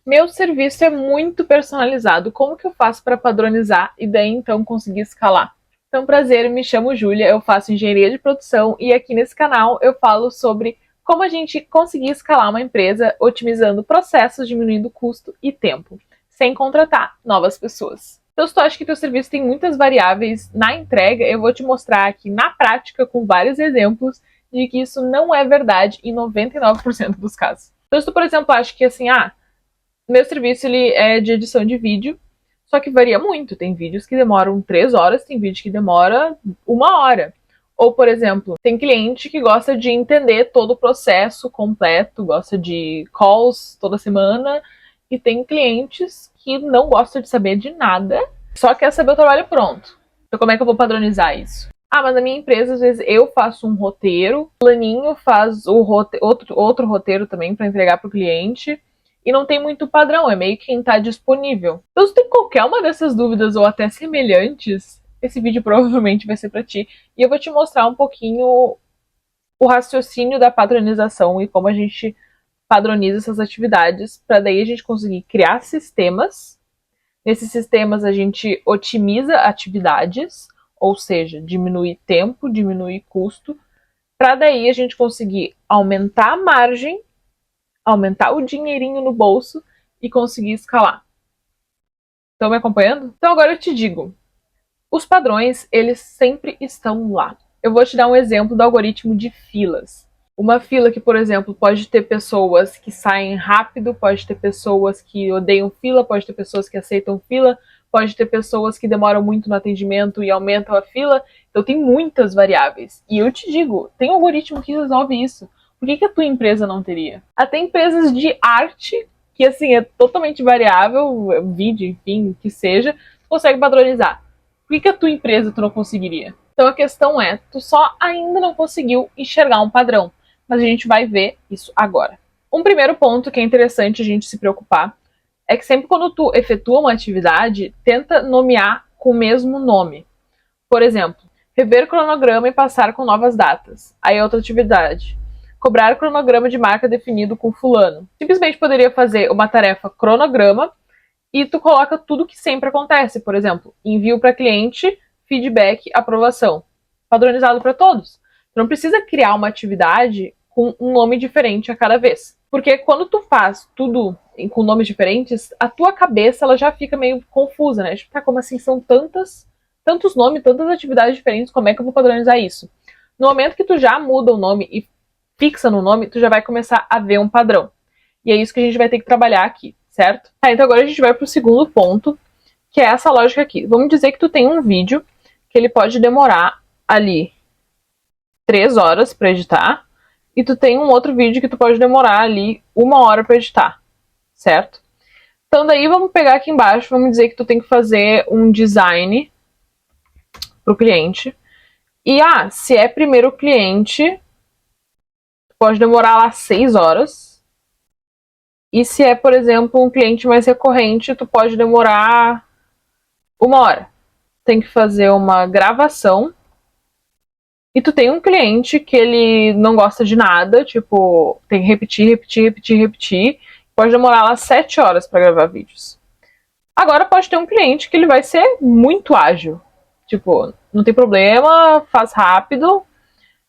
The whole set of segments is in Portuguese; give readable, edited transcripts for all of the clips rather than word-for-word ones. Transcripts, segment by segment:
Meu serviço é muito personalizado. Como que eu faço para padronizar e daí então conseguir escalar? Então, prazer, me chamo Júlia, eu faço engenharia de produção e aqui nesse canal eu falo sobre como a gente conseguir escalar uma empresa otimizando processos, diminuindo custo e tempo, sem contratar novas pessoas. Então, se tu acha que teu serviço tem muitas variáveis na entrega, eu vou te mostrar aqui na prática, com vários exemplos, de que isso não é verdade em 99% dos casos. Então, se tu, por exemplo, acha que assim, meu serviço ele é de edição de vídeo, só que varia muito. Tem vídeos que demoram 3 horas, tem vídeo que demora 1 hora. Ou, por exemplo, tem cliente que gosta de entender todo o processo completo, gosta de calls toda semana, e tem clientes que não gostam de saber de nada, só quer saber o trabalho pronto. Então, como é que eu vou padronizar isso? Mas na minha empresa, às vezes, eu faço um roteiro, o planinho faz outro roteiro também para entregar para o cliente, e não tem muito padrão, é meio que quem está disponível. Então, se tem qualquer uma dessas dúvidas ou até semelhantes, esse vídeo provavelmente vai ser para ti. E eu vou te mostrar um pouquinho o raciocínio da padronização e como a gente padroniza essas atividades, para daí a gente conseguir criar sistemas. Nesses sistemas a gente otimiza atividades, ou seja, diminui tempo, diminui custo, para daí a gente conseguir aumentar a margem, aumentar o dinheirinho no bolso e conseguir escalar. Estão me acompanhando? Então agora eu te digo, os padrões, eles sempre estão lá. Eu vou te dar um exemplo do algoritmo de filas. Uma fila que, por exemplo, pode ter pessoas que saem rápido, pode ter pessoas que odeiam fila, pode ter pessoas que aceitam fila, pode ter pessoas que demoram muito no atendimento e aumentam a fila. Então tem muitas variáveis. E eu te digo, tem um algoritmo que resolve isso. Por que a tua empresa não teria? Até empresas de arte, que assim é totalmente variável, vídeo, enfim, que seja, consegue padronizar. Por que a tua empresa tu não conseguiria? Então a questão é, tu só ainda não conseguiu enxergar um padrão, mas a gente vai ver isso agora. Um primeiro ponto que é interessante a gente se preocupar é que sempre quando tu efetua uma atividade, tenta nomear com o mesmo nome. Por exemplo, rever cronograma e passar com novas datas. Aí outra atividade. Cobrar cronograma de marca definido com fulano. Simplesmente poderia fazer uma tarefa cronograma e tu coloca tudo que sempre acontece. Por exemplo, envio para cliente, feedback, aprovação. Padronizado para todos. Tu não precisa criar uma atividade com um nome diferente a cada vez. Porque quando tu faz tudo com nomes diferentes, a tua cabeça ela já fica meio confusa, né? Tipo, como assim são tantos nomes, tantas atividades diferentes, como é que eu vou padronizar isso? No momento que tu já muda o nome e fixa no nome, tu já vai começar a ver um padrão. E é isso que a gente vai ter que trabalhar aqui, certo? Então agora a gente vai pro segundo ponto, que é essa lógica aqui. Vamos dizer que tu tem um vídeo que ele pode demorar ali 3 horas para editar, e tu tem um outro vídeo que tu pode demorar ali 1 hora para editar, certo? Então daí vamos pegar aqui embaixo, vamos dizer que tu tem que fazer um design pro cliente. E se é primeiro cliente, pode demorar lá 6 horas. E se é, por exemplo, um cliente mais recorrente, tu pode demorar 1 hora. Tem que fazer uma gravação. E tu tem um cliente que ele não gosta de nada, tipo, tem que repetir. Pode demorar lá 7 horas para gravar vídeos. Agora pode ter um cliente que ele vai ser muito ágil. Tipo, não tem problema, faz rápido.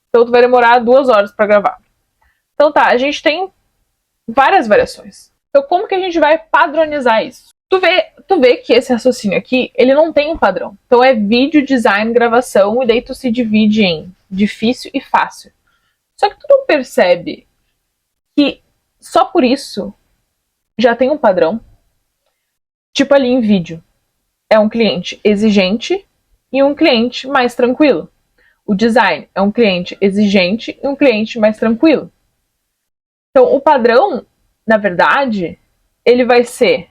Então tu vai demorar 2 horas para gravar. Então tá, a gente tem várias variações. Então como que a gente vai padronizar isso? Tu vê que esse raciocínio aqui, ele não tem um padrão. Então é vídeo, design, gravação, e daí tu se divide em difícil e fácil. Só que tu não percebe que só por isso já tem um padrão. Tipo ali em vídeo. É um cliente exigente e um cliente mais tranquilo. O design é um cliente exigente e um cliente mais tranquilo. Então o padrão, na verdade, ele vai ser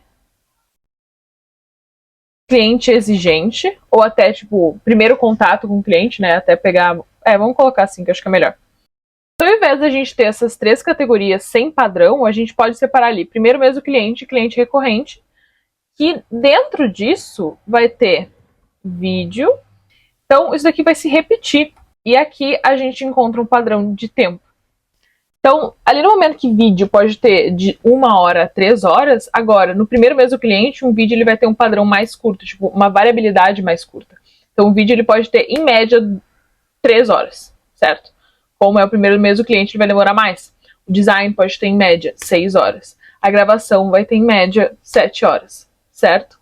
cliente exigente, ou até, tipo, primeiro contato com o cliente, né? Até pegar. Vamos colocar assim, que eu acho que é melhor. Então, ao invés da gente ter essas 3 categorias sem padrão, a gente pode separar ali. Primeiro mesmo cliente, cliente recorrente, que dentro disso vai ter vídeo. Então, isso daqui vai se repetir. E aqui a gente encontra um padrão de tempo. Então, ali no momento que vídeo pode ter de 1 hora a 3 horas, agora, no primeiro mês do cliente, um vídeo ele vai ter um padrão mais curto, tipo, uma variabilidade mais curta. Então, o vídeo ele pode ter, em média, 3 horas, certo? Como é o primeiro mês do cliente, ele vai demorar mais. O design pode ter, em média, 6 horas. A gravação vai ter, em média, 7 horas, certo?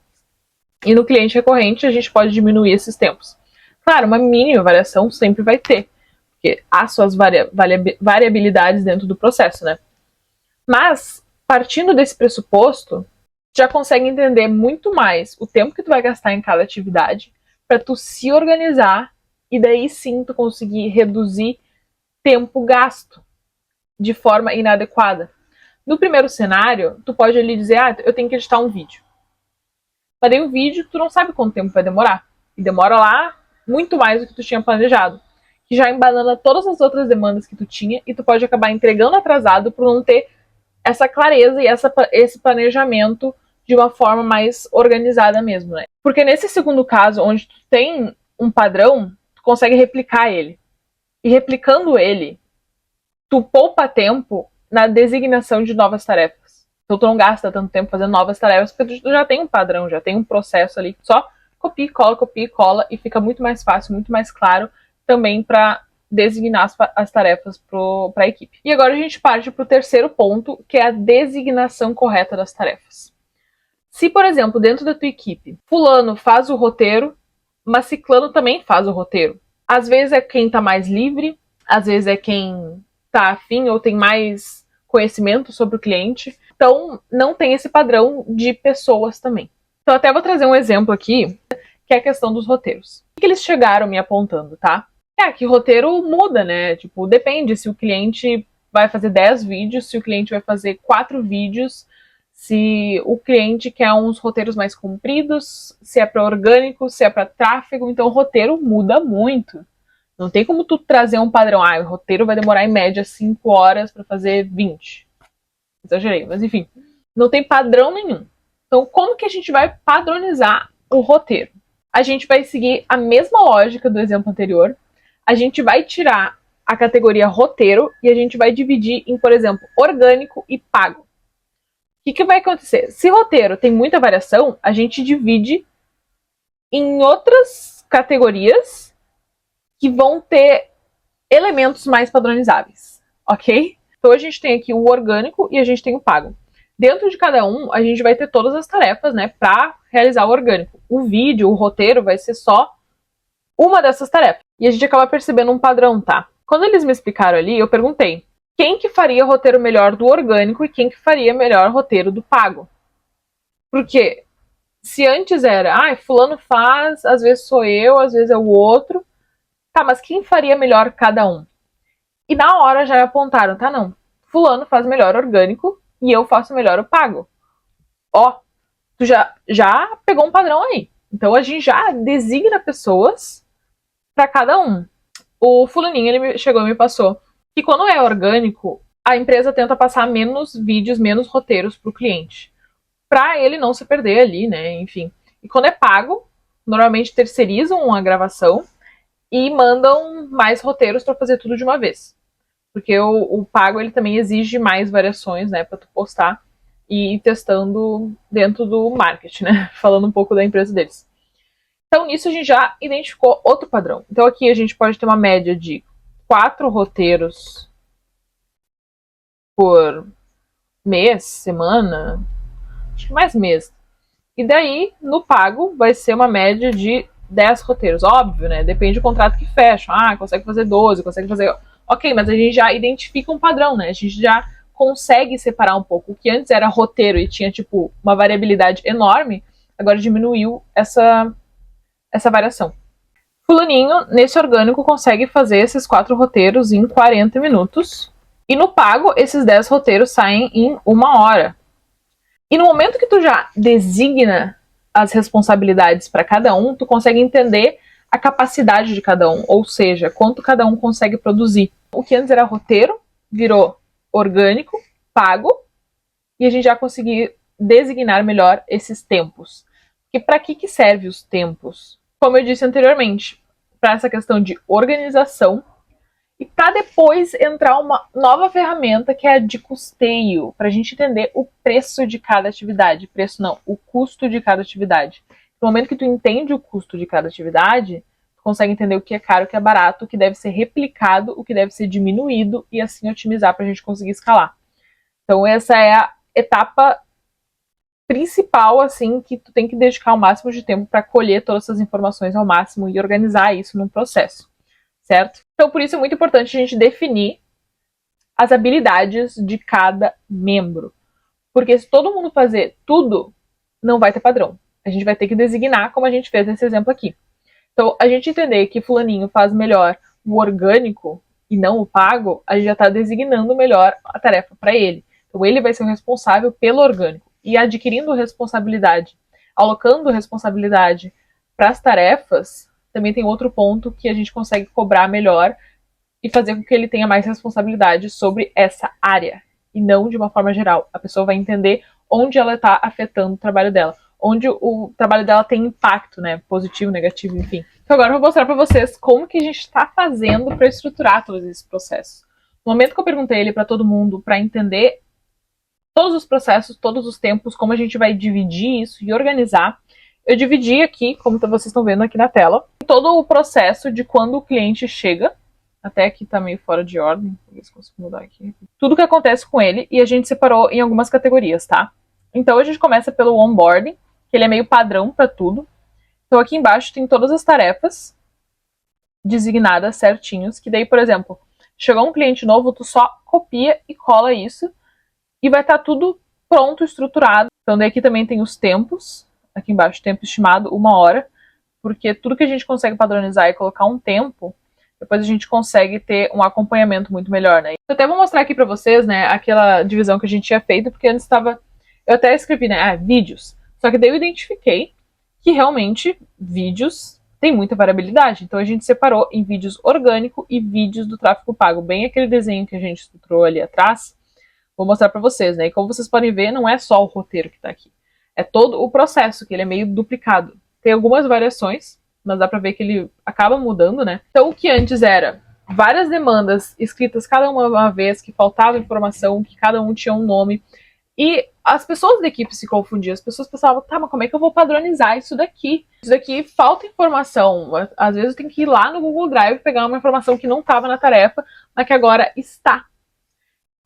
E no cliente recorrente, a gente pode diminuir esses tempos. Claro, uma mínima variação sempre vai ter, porque há suas variabilidades dentro do processo, né? Mas, partindo desse pressuposto, já consegue entender muito mais o tempo que tu vai gastar em cada atividade para tu se organizar e daí sim tu conseguir reduzir tempo gasto de forma inadequada. No primeiro cenário, tu pode ali dizer, eu tenho que editar um vídeo. Mas o vídeo, tu não sabe quanto tempo vai demorar. E demora lá muito mais do que tu tinha planejado. Que já embanana todas as outras demandas que tu tinha e tu pode acabar entregando atrasado por não ter essa clareza e esse planejamento de uma forma mais organizada mesmo, né? Porque nesse segundo caso, onde tu tem um padrão, tu consegue replicar ele. E replicando ele, tu poupa tempo na designação de novas tarefas. Então tu não gasta tanto tempo fazendo novas tarefas, porque tu já tem um padrão, já tem um processo ali, só copia e cola, e fica muito mais fácil, muito mais claro também para designar as tarefas para a equipe. E agora a gente parte para o terceiro ponto, que é a designação correta das tarefas. Se, por exemplo, dentro da tua equipe, fulano faz o roteiro, mas ciclano também faz o roteiro. Às vezes é quem está mais livre, às vezes é quem está afim ou tem mais conhecimento sobre o cliente. Então, não tem esse padrão de pessoas também. Então, até vou trazer um exemplo aqui, que é a questão dos roteiros. O que eles chegaram me apontando, tá? Que roteiro muda, né? Tipo, depende se o cliente vai fazer 10 vídeos, se o cliente vai fazer 4 vídeos, se o cliente quer uns roteiros mais compridos, se é para orgânico, se é para tráfego. Então, o roteiro muda muito. Não tem como tu trazer um padrão. O roteiro vai demorar em média 5 horas para fazer 20. Exagerei, mas enfim. Não tem padrão nenhum. Então, como que a gente vai padronizar o roteiro? A gente vai seguir a mesma lógica do exemplo anterior. A gente vai tirar a categoria roteiro e a gente vai dividir em, por exemplo, orgânico e pago. O que vai acontecer? Se roteiro tem muita variação, a gente divide em outras categorias que vão ter elementos mais padronizáveis, ok? Então a gente tem aqui o orgânico e a gente tem o pago. Dentro de cada um, a gente vai ter todas as tarefas, né, para realizar o orgânico. O vídeo, o roteiro vai ser só uma dessas tarefas. E a gente acaba percebendo um padrão, tá? Quando eles me explicaram ali, eu perguntei quem que faria roteiro melhor do orgânico e quem que faria melhor roteiro do pago. Porque se antes era, fulano faz, às vezes sou eu, às vezes é o outro. Tá, mas quem faria melhor cada um? E na hora já me apontaram, tá, não. Fulano faz melhor orgânico e eu faço melhor o pago. Tu já pegou um padrão aí. Então a gente já designa pessoas para cada um. O fulaninho, ele chegou e me passou que quando é orgânico, a empresa tenta passar menos vídeos, menos roteiros pro cliente. Pra ele não se perder ali, né, enfim. E quando é pago, normalmente terceirizam a gravação e mandam mais roteiros para fazer tudo de uma vez. Porque o pago, ele também exige mais variações, né, para tu postar e ir testando dentro do marketing, né, falando um pouco da empresa deles. Então, nisso a gente já identificou outro padrão. Então, aqui a gente pode ter uma média de 4 roteiros por mês, semana, acho que mais mês. E daí, no pago, vai ser uma média de 10 roteiros. Óbvio, né? Depende do contrato que fecha. Consegue fazer 12, consegue fazer... Ok, mas a gente já identifica um padrão, né? A gente já consegue separar um pouco. O que antes era roteiro e tinha, tipo, uma variabilidade enorme, agora diminuiu essa variação. Fulaninho, nesse orgânico, consegue fazer esses 4 roteiros em 40 minutos. E no pago, esses 10 roteiros saem em 1 hora. E no momento que tu já designa as responsabilidades para cada um, tu consegue entender a capacidade de cada um, ou seja, quanto cada um consegue produzir. O que antes era roteiro, virou orgânico, pago, e a gente já conseguiu designar melhor esses tempos. E para que serve os tempos? Como eu disse anteriormente, para essa questão de organização E para depois entrar uma nova ferramenta que é a de custeio, para a gente entender o preço de cada atividade. Preço não, o custo de cada atividade. No momento que tu entende o custo de cada atividade, tu consegue entender o que é caro, o que é barato, o que deve ser replicado, o que deve ser diminuído e assim otimizar para a gente conseguir escalar. Então essa é a etapa principal, assim, que tu tem que dedicar o máximo de tempo para colher todas essas informações ao máximo e organizar isso num processo, certo? Então, por isso é muito importante a gente definir as habilidades de cada membro. Porque se todo mundo fazer tudo, não vai ter padrão. A gente vai ter que designar, como a gente fez nesse exemplo aqui. Então, a gente entender que fulaninho faz melhor o orgânico e não o pago, a gente já está designando melhor a tarefa para ele. Então, ele vai ser o responsável pelo orgânico. E adquirindo responsabilidade, alocando responsabilidade para as tarefas, também tem outro ponto que a gente consegue cobrar melhor e fazer com que ele tenha mais responsabilidade sobre essa área, e não de uma forma geral. A pessoa vai entender onde ela está afetando o trabalho dela, onde o trabalho dela tem impacto, né, positivo, negativo, enfim. Então agora eu vou mostrar para vocês como que a gente está fazendo para estruturar todos esses processos. No momento que eu perguntei ele para todo mundo para entender todos os processos, todos os tempos, como a gente vai dividir isso e organizar, eu dividi aqui, como vocês estão vendo aqui na tela, todo o processo de quando o cliente chega. Até aqui tá meio fora de ordem, vou ver se consigo mudar aqui. Tudo que acontece com ele, e a gente separou em algumas categorias, tá? Então a gente começa pelo onboarding, que ele é meio padrão para tudo. Então aqui embaixo tem todas as tarefas designadas certinhos, que daí, por exemplo, chegou um cliente novo, tu só copia e cola isso, e vai estar tudo pronto, estruturado. Então daí aqui também tem os tempos, aqui embaixo tempo estimado, 1 hora, porque tudo que a gente consegue padronizar e colocar um tempo, depois a gente consegue ter um acompanhamento muito melhor, né? Eu até vou mostrar aqui pra vocês, né, aquela divisão que a gente tinha feito, porque antes estava... Eu até escrevi, né, vídeos. Só que daí eu identifiquei que realmente vídeos tem muita variabilidade. Então a gente separou em vídeos orgânico e vídeos do tráfego pago. Bem aquele desenho que a gente estruturou ali atrás. Vou mostrar pra vocês, né? E como vocês podem ver, não é só o roteiro que tá aqui. É todo o processo, que ele é meio duplicado. Tem algumas variações, mas dá pra ver que ele acaba mudando, né? Então, o que antes era várias demandas escritas cada uma vez, que faltava informação, que cada um tinha um nome, e as pessoas da equipe se confundiam. As pessoas pensavam, tá, mas como é que eu vou padronizar isso daqui? Isso daqui falta informação. Às vezes eu tenho que ir lá no Google Drive pegar uma informação que não estava na tarefa, mas que agora está.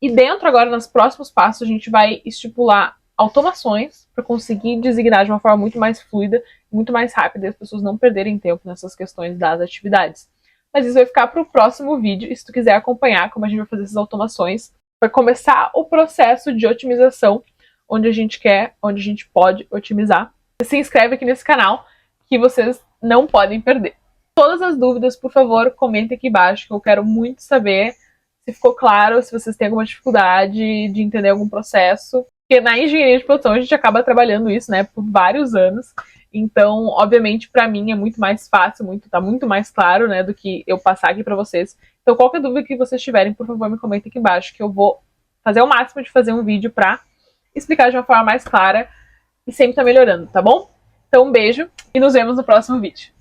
E dentro agora, nos próximos passos, a gente vai estipular automações para conseguir designar de uma forma muito mais fluida, muito mais rápida, e as pessoas não perderem tempo nessas questões das atividades. Mas isso vai ficar para o próximo vídeo, e se tu quiser acompanhar como a gente vai fazer essas automações, vai começar o processo de otimização, onde a gente quer, onde a gente pode otimizar. Se inscreve aqui nesse canal, que vocês não podem perder. Todas as dúvidas, por favor, comentem aqui embaixo, que eu quero muito saber se ficou claro, se vocês têm alguma dificuldade de entender algum processo. Porque na engenharia de produção a gente acaba trabalhando isso, né, por vários anos. Então, obviamente, para mim é muito mais fácil, tá muito mais claro, né, do que eu passar aqui para vocês. Então, qualquer dúvida que vocês tiverem, por favor, me comentem aqui embaixo, que eu vou fazer o máximo de fazer um vídeo para explicar de uma forma mais clara e sempre tá melhorando, tá bom? Então, um beijo e nos vemos no próximo vídeo.